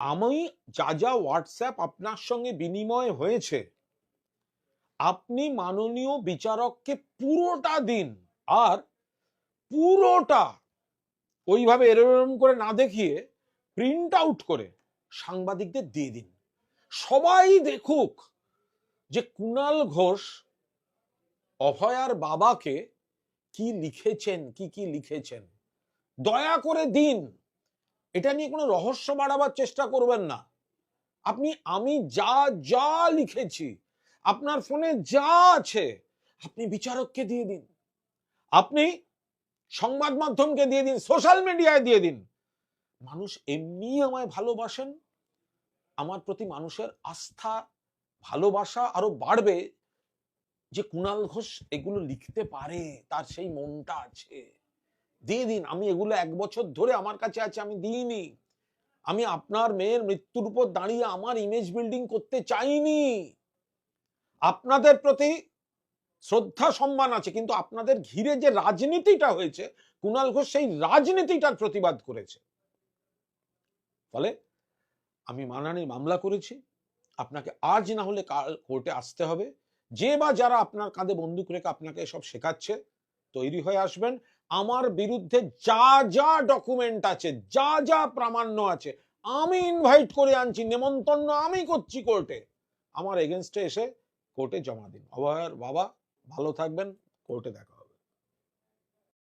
আমি যা যা হোয়াটসঅ্যাপ আপনার সঙ্গে বিনিময় হয়েছে, আপনি মাননীয় বিচারককে পুরোটা দিন, আর পুরোটা ওইভাবে এরম করে না দেখিয়ে প্রিন্ট আউট করে সাংবাদিকদের দিয়ে দিন। সবাই দেখুক যে কুণাল ঘোষ অভয়ার বাবাকে কি লিখেছেন, কি কি লিখেছেন। দয়া করে দিন। এটা নিয়ে কোনো রহস্য বাড়াবার চেষ্টা করবেন না। আমি যা যা লিখেছি, আপনার ফোনে যা আছে, আপনি বিচারককে দিয়ে দিন, আপনি সংবাদ মাধ্যমকে দিয়ে দিন, সোশ্যাল মিডিয়ায় দিয়ে দিন। মানুষ এমনি আমায় ভালোবাসেন, আমার প্রতি মানুষের আস্থা ভালোবাসা আরো বাড়বে যে কুণাল ঘোষ এগুলো লিখতে পারে, তার সেই মনটা আছে। দিয়ে দিন। আমি এগুলো 1 বছর ধরে আমার কাছে আছে, আমি দিইনি। আমি আপনার মেয়ের মৃত্যুর উপর দাঁড়িয়ে আমার ইমেজ বিল্ডিং করতে চাইনি। আপনাদের প্রতি শ্রদ্ধা সম্মান আছে, কিন্তু আপনাদের ঘিরে যে রাজনীতিটা হয়েছে, কুণাল ঘোষ সেই রাজনীতিটার প্রতিবাদ করেছে। ফলে আমি মানহানির মামলা করেছি। আপনাকে আজ না হলে কাল কোর্টে আসতে হবে। যে বা যারা আপনার কাঁধে বন্দুক রেখে আপনাকে এসব শেখাচ্ছে, তৈরি হয়ে আসবেন। আমার বিরুদ্ধে যা যা ডকুমেন্ট আছে, যা যা প্রামাণ্য আছে, আমি ইনভাইট করে আনছি, নেমন্তন্ন আমি করছি কোর্টে। আমার এগেনস্টে এসে কোর্টে জমা দিন। অভয়ার বাবা ভালো থাকবেন, কোর্টে দেখা হবে।